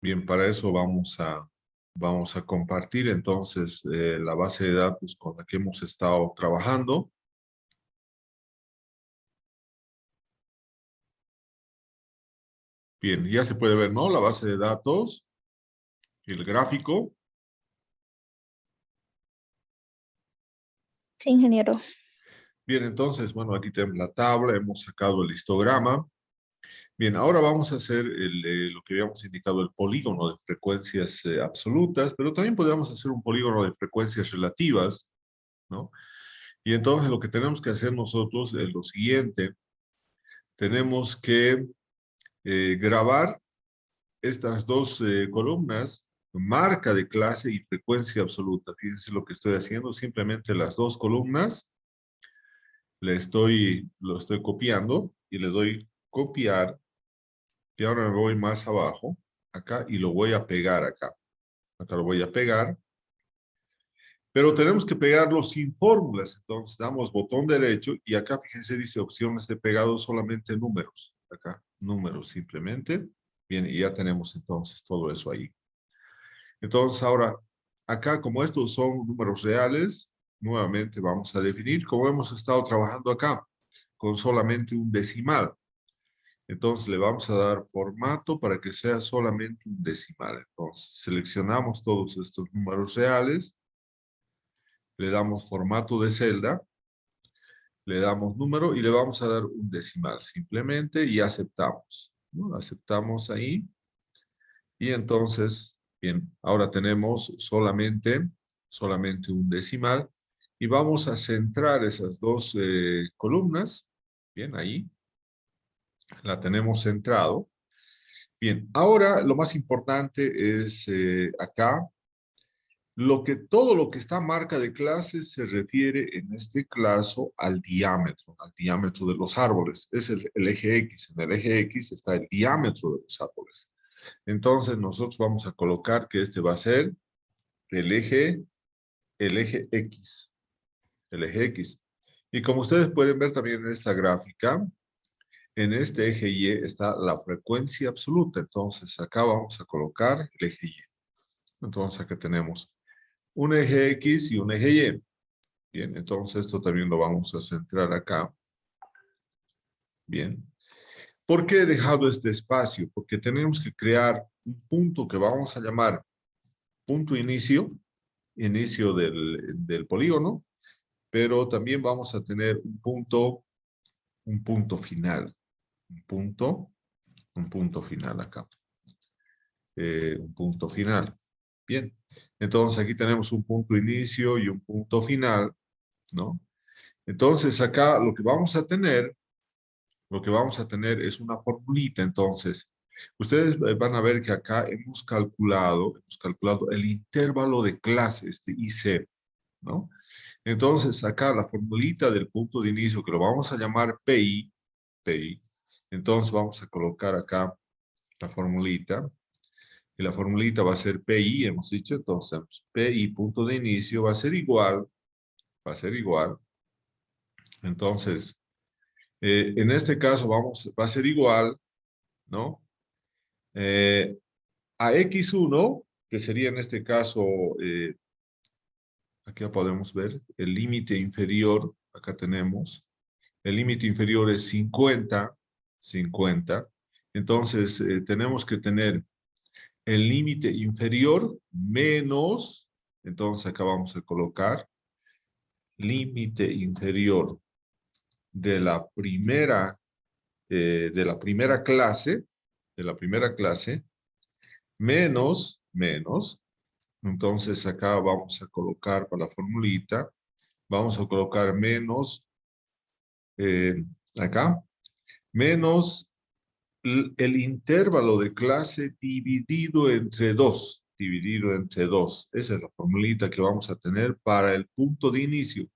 Bien, para eso vamos a compartir entonces la base de datos con la que hemos estado trabajando. Bien, ya se puede ver, ¿no? La base de datos, el gráfico. Sí, ingeniero. Bien, entonces, bueno, aquí tenemos la tabla, hemos sacado el histograma. Bien, ahora vamos a hacer lo que habíamos indicado, el polígono de frecuencias absolutas, pero también podríamos hacer un polígono de frecuencias relativas, ¿no? Y entonces lo que tenemos que hacer nosotros es lo siguiente. Tenemos que grabar estas dos columnas, marca de clase y frecuencia absoluta. Fíjense lo que estoy haciendo, simplemente las dos columnas, lo estoy copiando y le doy copiar, y ahora me voy más abajo, acá, y lo voy a pegar acá. Acá lo voy a pegar, pero tenemos que pegarlo sin fórmulas. Entonces damos botón derecho y acá, fíjense, dice opciones de pegado solamente números. Acá, números simplemente. Bien, y ya tenemos entonces todo eso ahí. Entonces ahora, acá como estos son números reales, nuevamente vamos a definir como hemos estado trabajando acá, con solamente un decimal. Entonces le vamos a dar formato para que sea solamente un decimal. Entonces seleccionamos todos estos números reales, le damos formato de celda, le damos número y le vamos a dar un decimal simplemente y aceptamos, ¿no? Aceptamos ahí y entonces, bien, ahora tenemos solamente un decimal y vamos a centrar esas dos columnas, bien, ahí, la tenemos centrado. Bien, ahora lo más importante es acá, todo lo que está marca de clase se refiere en este caso al diámetro de los árboles. Es el eje X. En el eje X está el diámetro de los árboles. Entonces nosotros vamos a colocar que este va a ser el eje X. El eje X. Y como ustedes pueden ver también en esta gráfica, en este eje Y está la frecuencia absoluta. Entonces acá vamos a colocar el eje Y. Entonces acá tenemos un eje X y un eje Y. Bien, entonces esto también lo vamos a centrar acá. Bien. ¿Por qué he dejado este espacio? Porque tenemos que crear un punto que vamos a llamar punto inicio, inicio del polígono, pero también vamos a tener un punto final. Un punto final acá. Un punto final. Bien. Entonces aquí tenemos un punto inicio y un punto final, ¿no? Entonces acá lo que vamos a tener es una formulita. Entonces, ustedes van a ver que acá hemos calculado el intervalo de clase, este IC, ¿no? Entonces acá la formulita del punto de inicio, que lo vamos a llamar PI, PI. Entonces vamos a colocar acá la formulita, y la formulita va a ser PI, hemos dicho. Entonces PI punto de inicio va a ser igual, entonces en este caso va a ser igual, ¿no? A X1, que sería en este caso, aquí podemos ver, el límite inferior, acá tenemos, el límite inferior es 50, 50. Entonces, tenemos que tener el límite inferior menos, entonces acá vamos a colocar límite inferior de la primera clase, menos, entonces acá vamos a colocar para la formulita, vamos a colocar menos, eh, acá, menos el intervalo de clase dividido entre 2, dividido entre 2. Esa es la formulita que vamos a tener para el punto de inicio.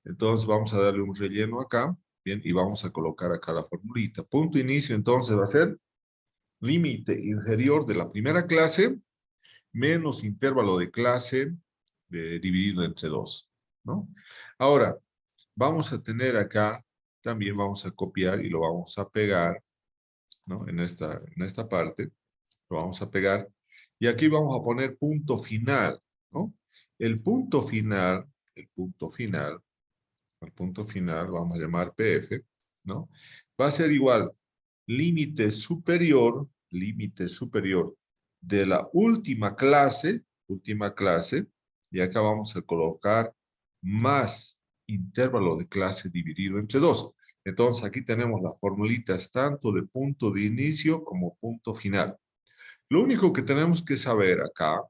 Entonces vamos a darle un relleno acá, bien, y vamos a colocar acá la formulita. Punto inicio entonces va a ser límite inferior de la primera clase menos intervalo de clase dividido entre 2, ¿no? Ahora, vamos a tener acá, también vamos a copiar y lo vamos a pegar, ¿no? En esta parte, lo vamos a pegar. Y aquí vamos a poner punto final, ¿no? El punto final, el punto final, el punto final, vamos a llamar PF, ¿no? Va a ser igual límite superior de la última clase, y acá vamos a colocar más intervalo de clase dividido entre 2. Entonces aquí tenemos las formulitas tanto de punto de inicio como punto final. Lo único que tenemos que saber acá,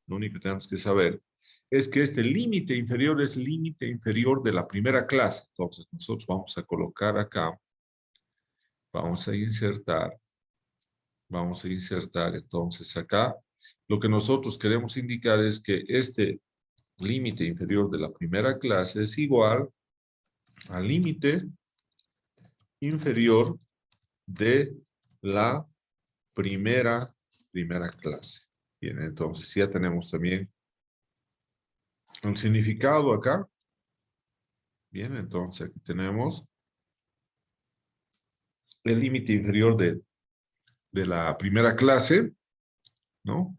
lo único que tenemos que saber es que este límite inferior es límite inferior de la primera clase. Entonces nosotros vamos a colocar acá, vamos a insertar entonces acá. Lo que nosotros queremos indicar es que este límite inferior de la primera clase es igual al límite inferior de la primera clase. Bien, entonces ya tenemos también el significado acá. Bien, entonces aquí tenemos el límite inferior de la primera clase, ¿no?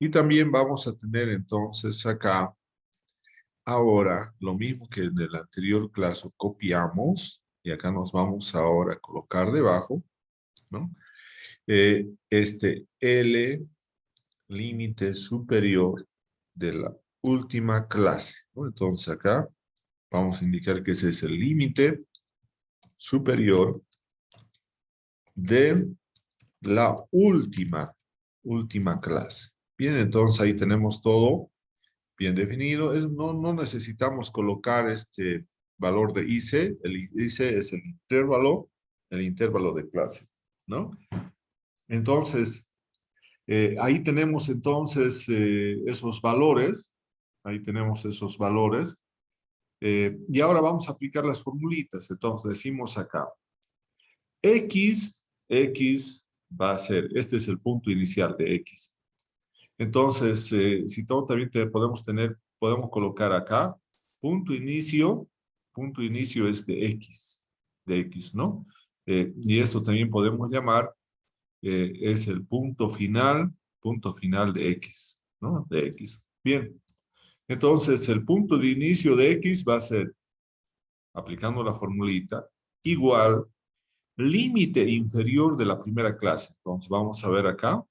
Y también vamos a tener entonces acá, ahora, lo mismo que en el anterior clase, copiamos, y acá nos vamos ahora a colocar debajo, ¿no? Este L límite superior de la última clase, ¿no? Entonces acá vamos a indicar que ese es el límite superior de la última clase. Bien, entonces ahí tenemos todo bien definido. No necesitamos colocar este valor de IC. El IC es el intervalo de clase, ¿no? Entonces, ahí tenemos entonces esos valores. Ahí tenemos esos valores. Y ahora vamos a aplicar las formulitas. Entonces decimos acá, X va a ser, este es el punto inicial de X. Entonces, si todo también podemos colocar acá, punto inicio es de X, ¿no? Y esto también podemos llamar, es el punto final de X, ¿no? De X. Bien, entonces el punto de inicio de X va a ser, aplicando la formulita, igual límite inferior de la primera clase. Entonces vamos a ver acá,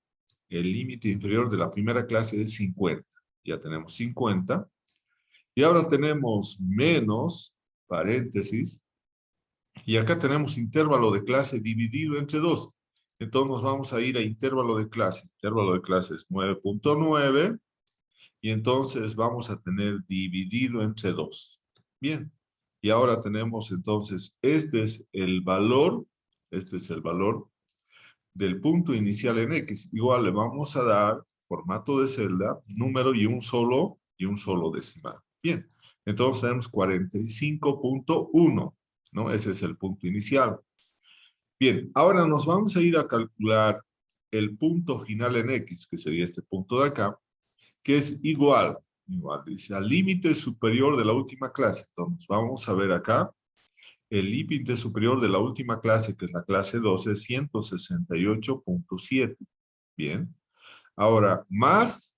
el límite inferior de la primera clase es 50. Ya tenemos 50. Y ahora tenemos menos, paréntesis, y acá tenemos intervalo de clase dividido entre 2. Entonces nos vamos a ir a intervalo de clase. Intervalo de clase es 9.9. Y entonces vamos a tener dividido entre 2. Bien. Y ahora tenemos entonces, este es el valor del punto inicial en X. Igual le vamos a dar formato de celda, número y un solo decimal. Bien, entonces tenemos 45.1, ¿no? Ese es el punto inicial. Bien, ahora nos vamos a ir a calcular el punto final en X, que sería este punto de acá, que es igual, dice, al límite superior de la última clase. Entonces vamos a ver acá, el límite superior de la última clase, que es la clase 12, es 168.7. Bien. Ahora, más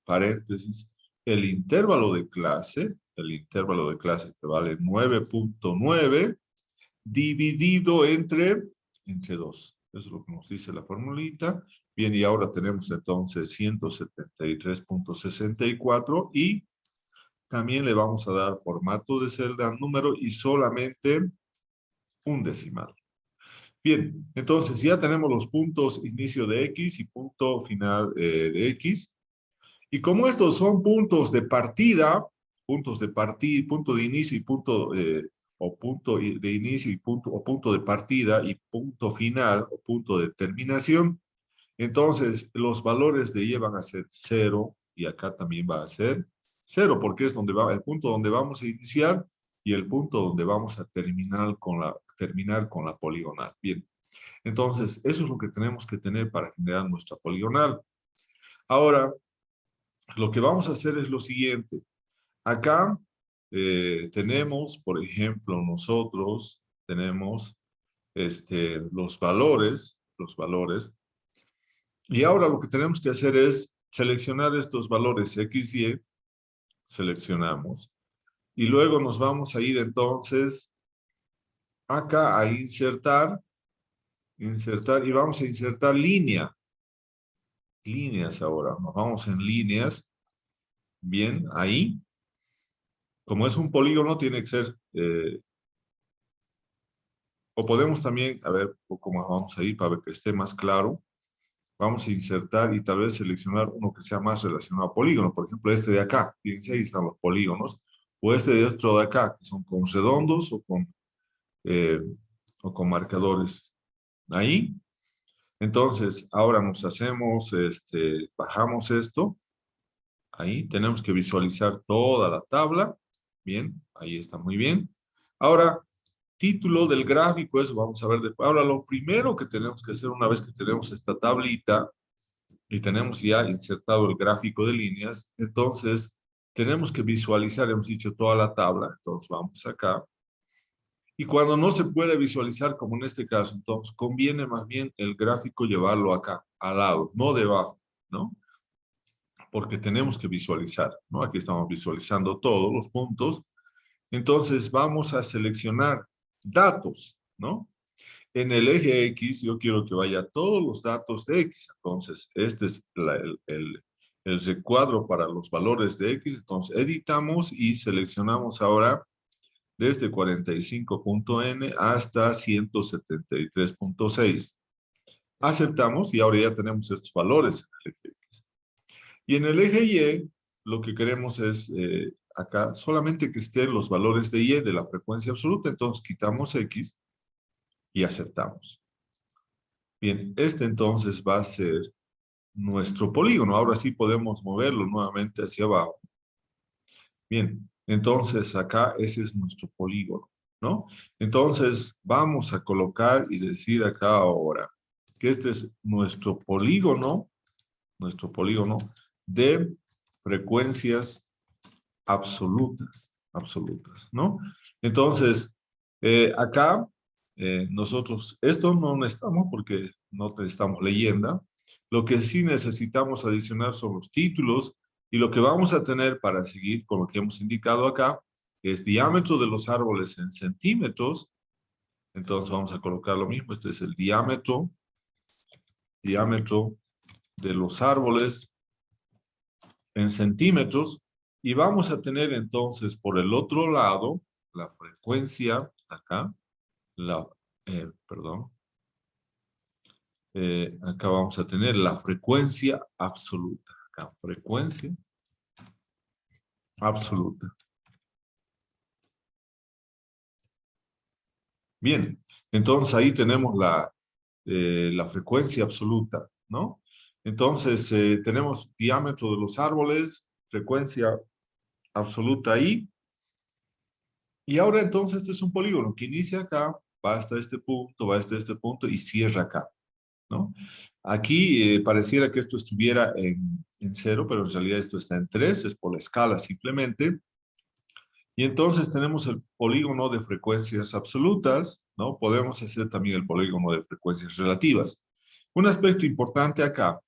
paréntesis, el intervalo de clase que vale 9.9 dividido entre 2. Eso es lo que nos dice la formulita. Bien, y ahora tenemos entonces 173.64 y también le vamos a dar formato de celda, número y solamente un decimal. Bien, entonces ya tenemos los puntos inicio de X y punto final de X. Y como estos son puntos de partida, punto de inicio y punto de inicio y punto de partida y punto final o punto de terminación, entonces los valores de Y van a ser 0 y acá también va a ser 0 porque es el punto donde vamos a iniciar y el punto donde vamos a terminar con la poligonal. Bien, entonces eso es lo que tenemos que tener para generar nuestra poligonal. Ahora, lo que vamos a hacer es lo siguiente. Acá tenemos, por ejemplo, nosotros tenemos los valores Y ahora lo que tenemos que hacer es seleccionar estos valores X, Y, seleccionamos. Y luego nos vamos a ir entonces acá a insertar, y vamos a insertar líneas ahora. Nos vamos en líneas. Bien, ahí. Como es un polígono, tiene que ser, o podemos también, a ver, un poco más vamos a ir para que esté más claro. Vamos a insertar y tal vez seleccionar uno que sea más relacionado a polígono. Por ejemplo, este de acá. Fíjense, ahí están los polígonos. O este de otro de acá, que son con redondos eh, o con marcadores. Ahí. Entonces, ahora nos hacemos, bajamos esto. Ahí tenemos que visualizar toda la tabla. Bien, ahí está muy bien. Ahora, título del gráfico, eso vamos a ver después. Ahora, lo primero que tenemos que hacer una vez que tenemos esta tablita y tenemos ya insertado el gráfico de líneas, entonces tenemos que visualizar, hemos dicho toda la tabla, entonces vamos acá. Y cuando no se puede visualizar, como en este caso, entonces conviene más bien el gráfico llevarlo acá, al lado, no debajo, ¿no? Porque tenemos que visualizar, ¿no? Aquí estamos visualizando todos los puntos. Entonces vamos a seleccionar datos, ¿no? En el eje X yo quiero que vaya todos los datos de X. Entonces, este es el recuadro para los valores de X. Entonces, editamos y seleccionamos ahora desde 45.n hasta 173.6. Aceptamos y ahora ya tenemos estos valores en el eje X. Y en el eje Y, lo que queremos es acá solamente que estén los valores de Y de la frecuencia absoluta. Entonces, quitamos X y aceptamos. Bien, este entonces va a ser nuestro polígono. Ahora sí podemos moverlo nuevamente hacia abajo. Bien, entonces acá ese es nuestro polígono, ¿no? Entonces vamos a colocar y decir acá ahora que este es nuestro polígono de frecuencias absolutas, ¿no? Entonces, acá nosotros, esto no necesitamos porque no necesitamos leyenda. Lo que sí necesitamos adicionar son los títulos y lo que vamos a tener para seguir con lo que hemos indicado acá es diámetro de los árboles en centímetros. Entonces vamos a colocar lo mismo. Este es el diámetro de los árboles en centímetros. Y vamos a tener entonces por el otro lado la frecuencia acá, perdón, acá vamos a tener la frecuencia absoluta. Acá, frecuencia absoluta. Bien, entonces ahí tenemos la frecuencia absoluta, ¿no? Entonces tenemos diámetro de los árboles, frecuencia absoluta ahí. Y ahora entonces este es un polígono que inicia acá, va hasta este punto, va hasta este punto y cierra acá, ¿no? Aquí pareciera que esto estuviera en 0, pero en realidad esto está en 3, es por la escala simplemente. Y entonces tenemos el polígono de frecuencias absolutas, ¿no? Podemos hacer también el polígono de frecuencias relativas. Un aspecto importante acá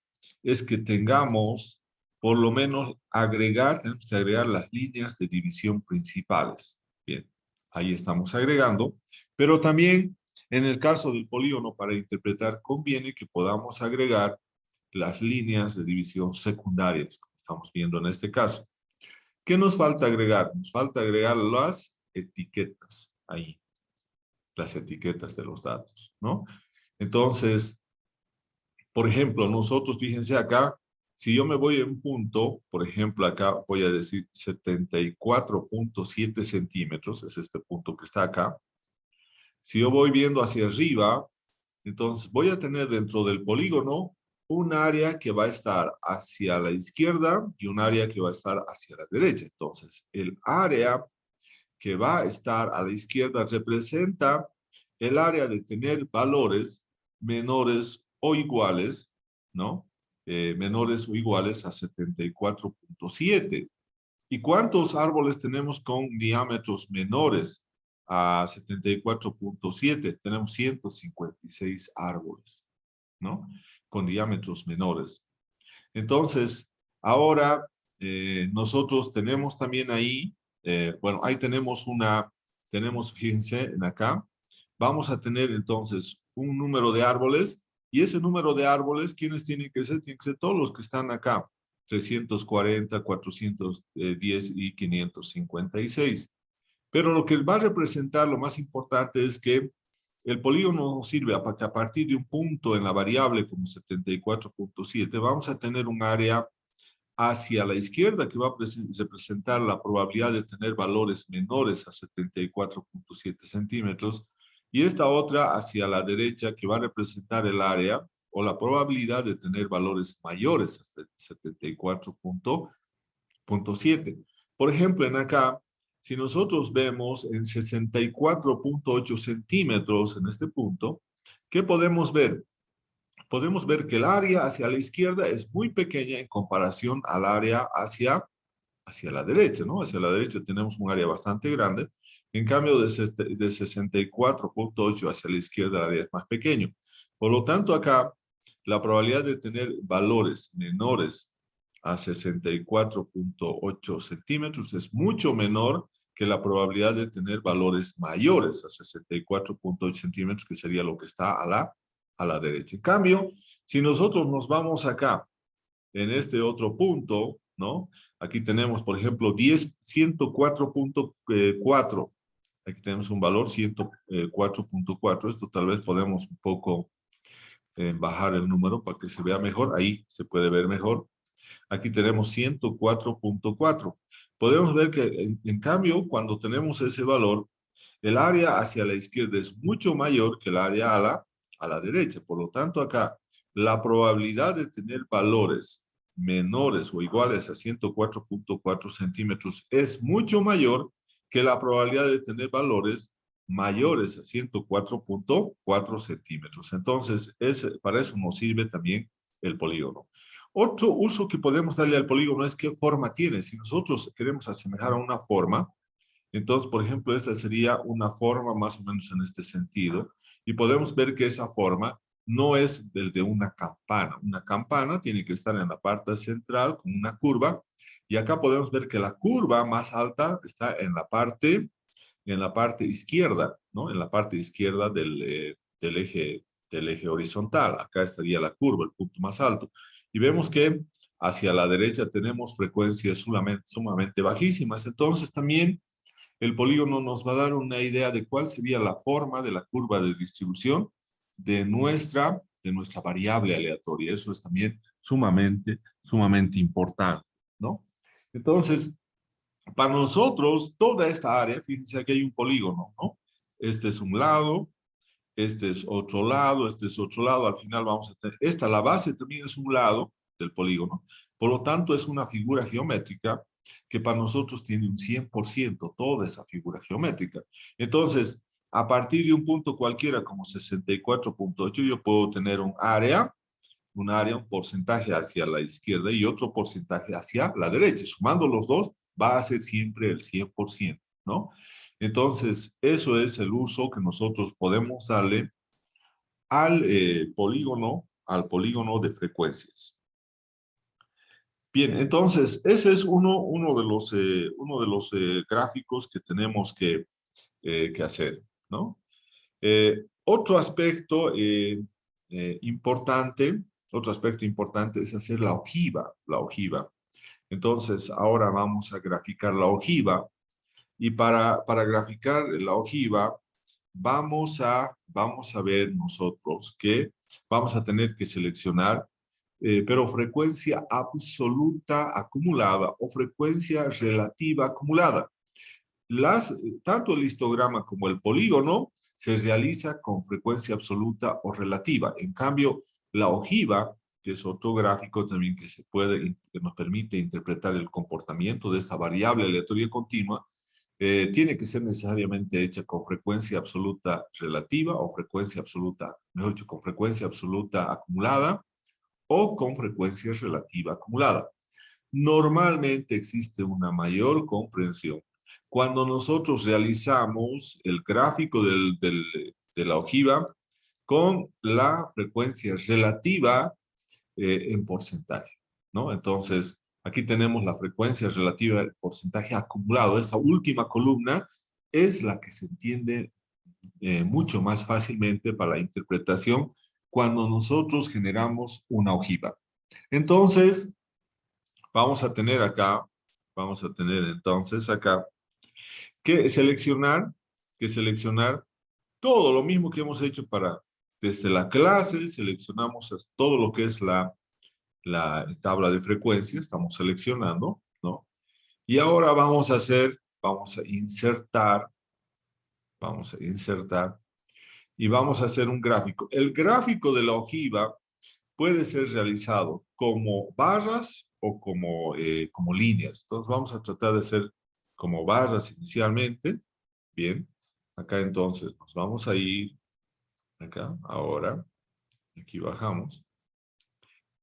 es que tengamos, por lo menos, tenemos que agregar las líneas de división principales. Bien, ahí estamos agregando, pero también en el caso del polígono, para interpretar, conviene que podamos agregar las líneas de división secundarias, como estamos viendo en este caso. ¿Qué nos falta agregar? Nos falta agregar las etiquetas ahí, las etiquetas de los datos, ¿no? Entonces, por ejemplo, nosotros, fíjense acá, si yo me voy a un punto, por ejemplo, acá voy a decir 74.7 centímetros, es este punto que está acá. Si yo voy viendo hacia arriba, entonces voy a tener dentro del polígono un área que va a estar hacia la izquierda y un área que va a estar hacia la derecha. Entonces, el área que va a estar a la izquierda representa el área de tener valores menores o iguales, ¿no? Menores o iguales a 74.7. ¿Y cuántos árboles tenemos con diámetros menores a 74.7? Tenemos 156 árboles. ¿no? Con diámetros menores. Entonces, ahora nosotros tenemos también ahí, bueno, ahí tenemos, fíjense, en acá, vamos a tener entonces un número de árboles, y ese número de árboles, ¿quiénes tienen que ser? Tienen que ser todos los que están acá, 340, 410 y 556. Pero lo que va a representar, lo más importante es que el polígono nos sirve para que a partir de un punto en la variable como 74.7 vamos a tener un área hacia la izquierda que va a representar la probabilidad de tener valores menores a 74.7 centímetros, y esta otra hacia la derecha que va a representar el área o la probabilidad de tener valores mayores a 74.7. Por ejemplo, en acá, si nosotros vemos en 64.8 centímetros en este punto, ¿qué podemos ver? Podemos ver que el área hacia la izquierda es muy pequeña en comparación al área hacia la derecha, ¿no? Hacia la derecha tenemos un área bastante grande. En cambio, de 64.8 hacia la izquierda, el área es más pequeño. Por lo tanto, acá, la probabilidad de tener valores menores a 64.8 centímetros es mucho menor que la probabilidad de tener valores mayores a 64.8 centímetros, que sería lo que está a la derecha. En cambio, si nosotros nos vamos acá, en este otro punto, ¿no? Aquí tenemos, por ejemplo, 104.4. Aquí tenemos un valor 104.4. Esto tal vez podemos un poco bajar el número para que se vea mejor. Ahí se puede ver mejor. Aquí tenemos 104.4. Podemos ver que, en cambio, cuando tenemos ese valor, el área hacia la izquierda es mucho mayor que el área a la derecha. Por lo tanto, acá la probabilidad de tener valores menores o iguales a 104.4 centímetros es mucho mayor que la probabilidad de tener valores mayores a 104.4 centímetros. Entonces, para eso nos sirve también el polígono. Otro uso que podemos darle al polígono es qué forma tiene. Si nosotros queremos asemejar a una forma, entonces, por ejemplo, esta sería una forma más o menos en este sentido, y podemos ver que esa forma no es el de una campana. Una campana tiene que estar en la parte central con una curva, y acá podemos ver que la curva más alta está en la parte izquierda, ¿no? En la parte izquierda del eje horizontal. Acá estaría la curva, el punto más alto. Y vemos que hacia la derecha tenemos frecuencias sumamente bajísimas. Entonces, también el polígono nos va a dar una idea de cuál sería la forma de la curva de distribución de nuestra variable aleatoria. Eso es también sumamente importante, ¿no? Entonces, para nosotros, toda esta área, fíjense que hay un polígono, ¿no? Este es un lado, este es otro lado, este es otro lado. Al final vamos a tener, la base también es un lado del polígono. Por lo tanto, es una figura geométrica que para nosotros tiene un 100% toda esa figura geométrica. Entonces, a partir de un punto cualquiera como 64.8, yo puedo tener un porcentaje hacia la izquierda y otro porcentaje hacia la derecha. Sumando los dos, va a ser siempre el 100%, ¿no? Entonces, eso es el uso que nosotros podemos darle al polígono de frecuencias. Bien, entonces, ese es uno de los gráficos que tenemos que hacer, ¿no? Otro aspecto importante, es hacer la ojiva, Entonces, ahora vamos a graficar la ojiva, y para graficar la ojiva, vamos a ver nosotros que vamos a tener que seleccionar, pero frecuencia absoluta acumulada o frecuencia relativa acumulada. Tanto el histograma como el polígono se realiza con frecuencia absoluta o relativa. En cambio, la ojiva, que es otro gráfico también que nos permite interpretar el comportamiento de esta variable aleatoria continua, tiene que ser necesariamente hecha con frecuencia absoluta relativa o frecuencia absoluta, mejor dicho, con frecuencia absoluta acumulada o con frecuencia relativa acumulada. Normalmente existe una mayor comprensión cuando nosotros realizamos el gráfico de la ojiva con la frecuencia relativa en porcentaje, ¿no? Entonces, aquí tenemos la frecuencia relativa del porcentaje acumulado. Esta última columna es la que se entiende mucho más fácilmente para la interpretación cuando nosotros generamos una ojiva. Entonces, vamos a tener entonces acá que seleccionar, todo lo mismo que hemos hecho desde la clase, seleccionamos todo lo que es la tabla de frecuencia, estamos seleccionando, ¿no? Y ahora vamos a insertar y vamos a hacer un gráfico. El gráfico de la ojiva puede ser realizado como barras o como líneas. Entonces vamos a tratar de hacer como barras inicialmente. Bien, acá entonces nos vamos a ir, acá, ahora, aquí bajamos.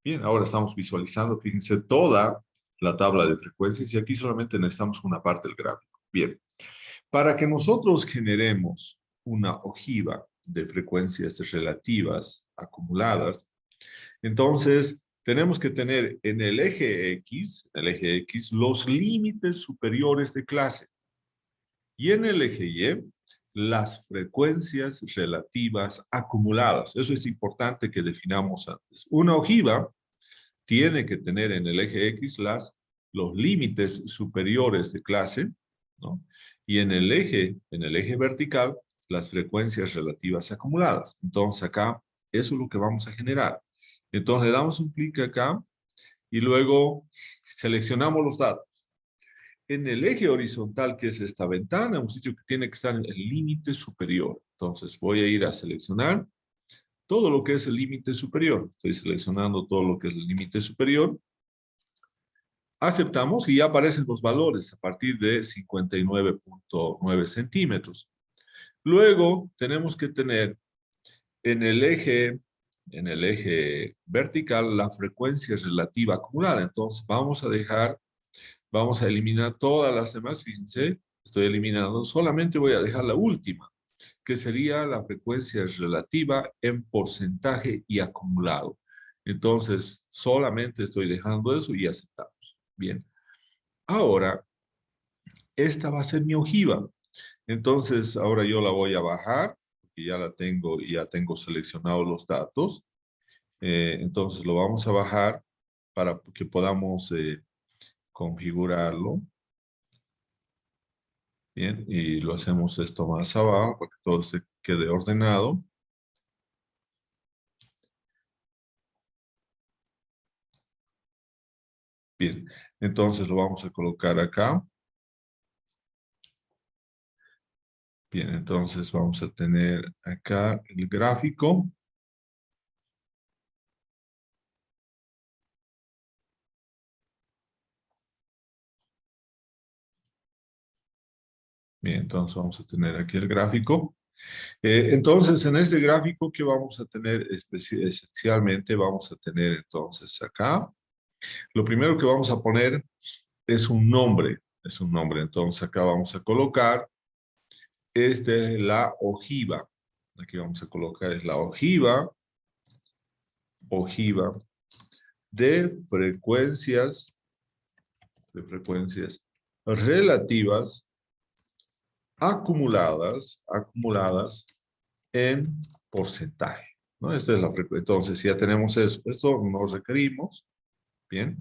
Bien, ahora estamos visualizando, fíjense, toda la tabla de frecuencias y aquí solamente necesitamos una parte del gráfico. Bien, para que nosotros generemos una ojiva de frecuencias relativas acumuladas, entonces tenemos que tener en el eje X, los límites superiores de clase y en el eje Y, las frecuencias relativas acumuladas. Eso es importante que definamos antes. Una ojiva tiene que tener en el eje X los límites superiores de clase, ¿no? Y en el eje vertical, las frecuencias relativas acumuladas. Entonces acá, eso es lo que vamos a generar. Entonces le damos un clic acá y luego seleccionamos los datos. En el eje horizontal, que es esta ventana, hemos dicho que tiene que estar en el límite superior. Entonces voy a ir a seleccionar todo lo que es el límite superior. Estoy seleccionando todo lo que es el límite superior. Aceptamos y ya aparecen los valores a partir de 59.9 centímetros. Luego tenemos que tener en en el eje vertical la frecuencia relativa acumulada. Entonces vamos a eliminar todas las demás. Fíjense, estoy eliminando, solamente voy a dejar la última, que sería la frecuencia relativa en porcentaje y acumulado. Entonces, solamente estoy dejando eso y aceptamos. Bien. Ahora, esta va a ser mi ojiva. Entonces, ahora yo la voy a bajar, y ya tengo seleccionados los datos. Entonces, lo vamos a bajar para que podamos configurarlo. Bien, y lo hacemos esto más abajo para que todo se quede ordenado. Bien, entonces lo vamos a colocar acá. Bien, entonces vamos a tener acá el gráfico. Bien, entonces vamos a tener aquí el gráfico. Entonces, en este gráfico que vamos a tener esencialmente, vamos a tener entonces acá. Lo primero que vamos a poner es un nombre. Es un nombre. Entonces, acá vamos a colocar la ojiva. Aquí vamos a colocar es la ojiva de frecuencias relativas acumuladas en porcentaje, ¿no? Esta es la frecuencia. Entonces, ya tenemos eso. Esto nos requerimos, ¿bien?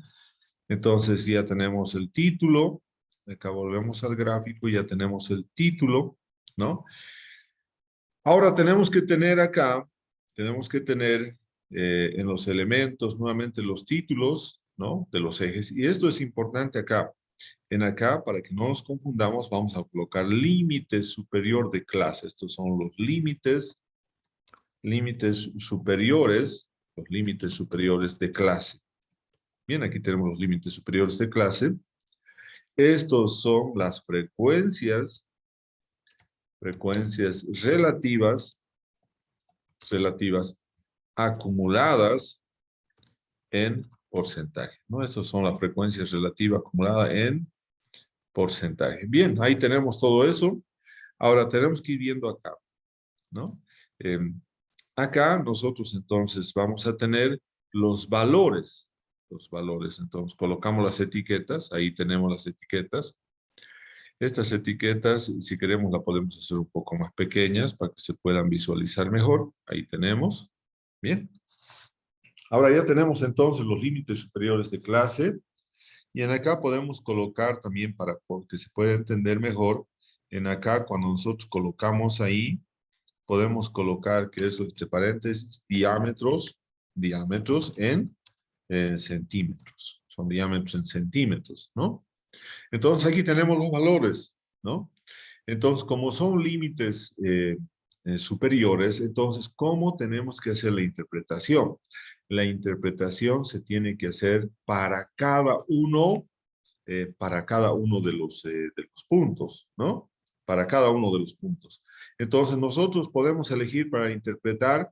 Entonces, ya tenemos el título. Acá volvemos al gráfico, ya tenemos el título, ¿no? Ahora tenemos que tener en los elementos nuevamente los títulos, ¿no? De los ejes. Y esto es importante acá. Acá, para que no nos confundamos, vamos a colocar límite superior de clase. Estos son los los límites superiores de clase. Bien, aquí tenemos los límites superiores de clase. Estos son las frecuencias relativas acumuladas en porcentaje, ¿no? Estas son las frecuencias relativas acumuladas en porcentaje. Bien, ahí tenemos todo eso. Ahora tenemos que ir viendo acá, ¿no? acá nosotros entonces vamos a tener los valores. Los valores, entonces colocamos las etiquetas, ahí tenemos las etiquetas. Estas etiquetas, si queremos, las podemos hacer un poco más pequeñas para que se puedan visualizar mejor. Ahí tenemos. Bien. Ahora ya tenemos entonces los límites superiores de clase. Y en acá podemos colocar también para que se pueda entender mejor. En acá, cuando nosotros colocamos ahí, podemos colocar que eso entre paréntesis, diámetros en centímetros. Son diámetros en centímetros, ¿no? Entonces aquí tenemos los valores, ¿no? Entonces, como son límites superiores, entonces, ¿cómo tenemos que hacer la interpretación? La interpretación se tiene que hacer para cada uno de los puntos, ¿no? Para cada uno de los puntos. Entonces, nosotros podemos elegir para interpretar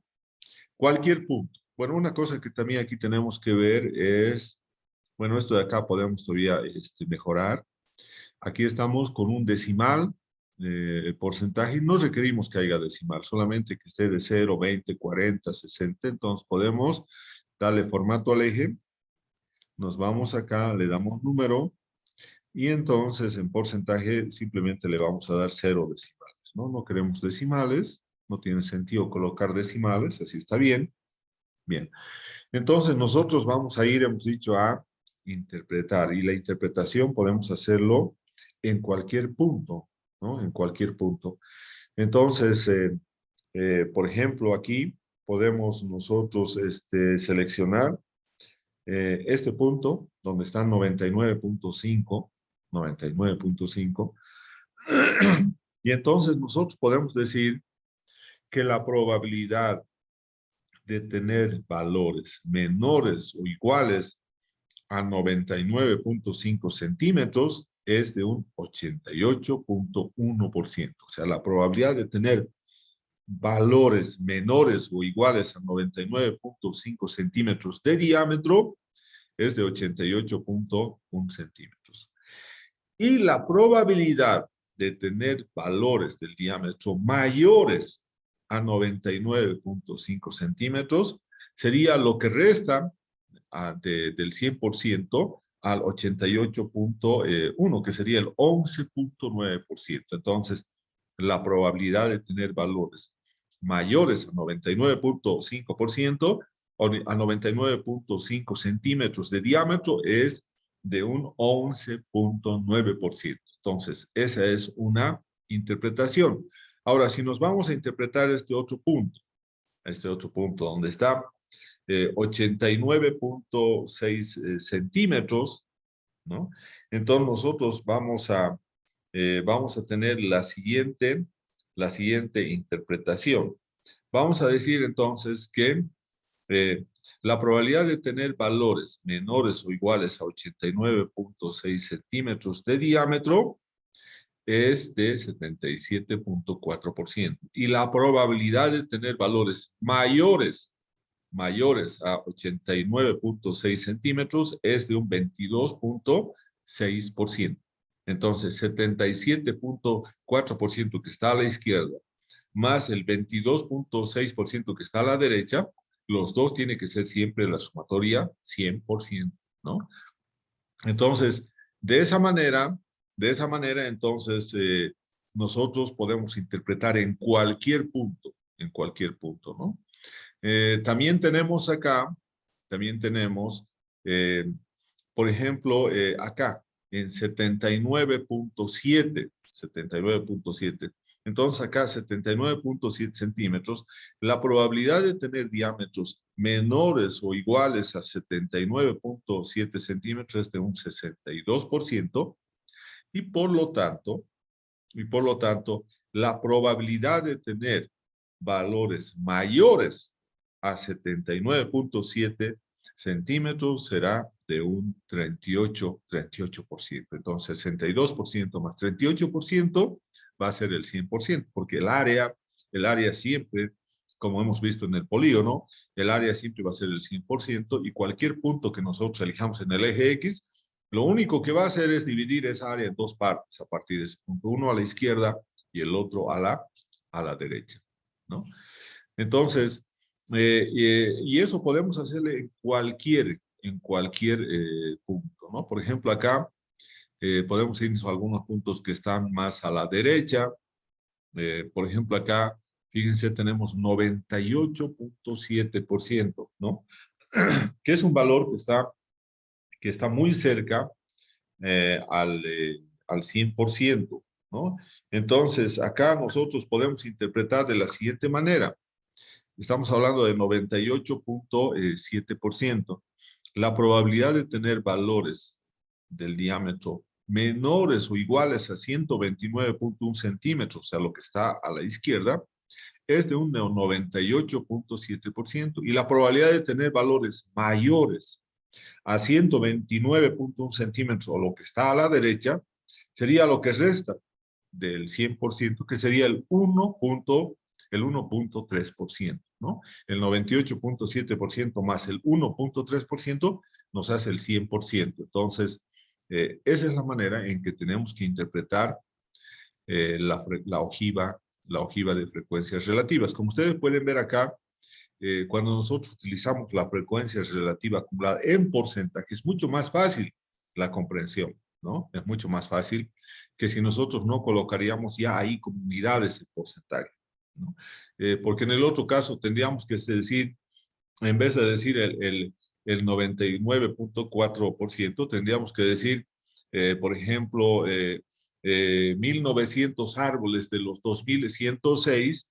cualquier punto. Bueno, una cosa que también aquí tenemos que ver es, bueno, esto de acá podemos todavía mejorar. Aquí estamos con un decimal, porcentaje, no requerimos que haya decimal, solamente que esté de 0, 20, 40, 60, entonces podemos darle formato al eje, nos vamos acá, le damos número, y entonces en porcentaje simplemente le vamos a dar 0 decimales, ¿no? No queremos decimales, no tiene sentido colocar decimales, así está bien. Bien, entonces nosotros vamos a ir, hemos dicho, a interpretar, y la interpretación podemos hacerlo en cualquier punto, ¿no? En cualquier punto. Entonces, por ejemplo, aquí podemos nosotros seleccionar este punto, donde está 99.5, 99.5, y entonces nosotros podemos decir que la probabilidad de tener valores menores o iguales a 99.5 centímetros es de un 88.1%. O sea, la probabilidad de tener valores menores o iguales a 99.5 centímetros de diámetro es de 88.1 centímetros. Y la probabilidad de tener valores del diámetro mayores a 99.5 centímetros sería lo que resta del 100% al 88.1, que sería el 11.9%. Entonces, la probabilidad de tener valores mayores a 99.5% o a 99.5 centímetros de diámetro es de un 11.9%. Entonces, esa es una interpretación. Ahora, si nos vamos a interpretar este otro punto donde está 89.6 centímetros, ¿no? Entonces nosotros vamos a tener la siguiente interpretación. Vamos a decir entonces que la probabilidad de tener valores menores o iguales a 89.6 centímetros de diámetro es de 77.4%. Y la probabilidad de tener valores mayores a 89.6 centímetros es de un 22.6%. Entonces, 77.4% que está a la izquierda, más el 22.6% que está a la derecha, los dos tienen que ser siempre la sumatoria 100%, ¿no? Entonces, de esa manera, entonces, nosotros podemos interpretar en cualquier punto, ¿no? También tenemos acá, eh, por ejemplo, acá, en 79.7. Entonces acá 79.7 centímetros, la probabilidad de tener diámetros menores o iguales a 79.7 centímetros es de un 62%, y por lo tanto, la probabilidad de tener valores mayores a 79.7 centímetros será de un 38%. Entonces, 62% más 38% va a ser el 100%, porque el área siempre, como hemos visto en el polígono, el área siempre va a ser el 100%, y cualquier punto que nosotros elijamos en el eje X, lo único que va a hacer es dividir esa área en dos partes a partir de ese punto, uno a la izquierda y el otro a la derecha, ¿no? Entonces, Y eso podemos hacerle en cualquier punto, ¿no? Por ejemplo, acá podemos irnos a algunos puntos que están más a la derecha. Por ejemplo, acá, fíjense, tenemos 98.7%, ¿no? Que es un valor que está muy cerca al 100%, ¿no? Entonces, acá nosotros podemos interpretar de la siguiente manera. Estamos hablando de 98.7%. La probabilidad de tener valores del diámetro menores o iguales a 129.1 centímetros, o sea, lo que está a la izquierda, es de un 98.7%. Y la probabilidad de tener valores mayores a 129.1 centímetros, o lo que está a la derecha, sería lo que resta del 100%, que sería el 1.3%, ¿no? El 98.7% más el 1.3% nos hace el 100%. Entonces, esa es la manera en que tenemos que interpretar la ojiva de frecuencias relativas. Como ustedes pueden ver acá, cuando nosotros utilizamos la frecuencia relativa acumulada en porcentaje, es mucho más fácil la comprensión, ¿no? Es mucho más fácil que si nosotros no colocaríamos ya ahí como unidades el porcentaje, ¿no? Porque en el otro caso tendríamos que decir, en vez de decir el 99.4%, tendríamos que decir, por ejemplo, 1900 árboles de los 2106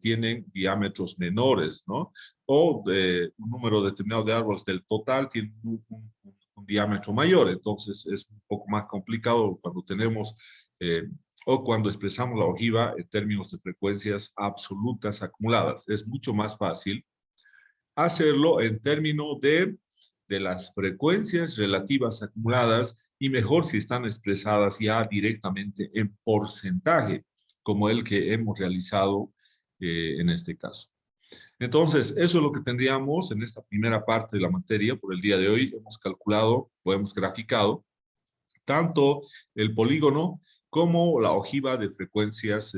tienen diámetros menores, ¿no? O un número determinado de árboles del total tiene un diámetro mayor. Entonces es un poco más complicado cuando tenemos o cuando expresamos la ojiva en términos de frecuencias absolutas acumuladas. Es mucho más fácil hacerlo en términos de las frecuencias relativas acumuladas y mejor si están expresadas ya directamente en porcentaje, como el que hemos realizado en este caso. Entonces, eso es lo que tendríamos en esta primera parte de la materia por el día de hoy. Hemos calculado o hemos graficado tanto el polígono como la ojiva de frecuencias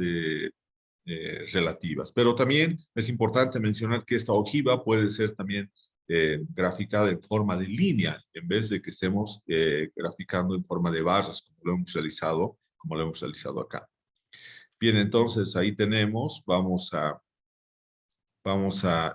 relativas. Pero también es importante mencionar que esta ojiva puede ser también graficada en forma de línea, en vez de que estemos graficando en forma de barras, como lo hemos realizado acá. Bien, entonces ahí tenemos, vamos a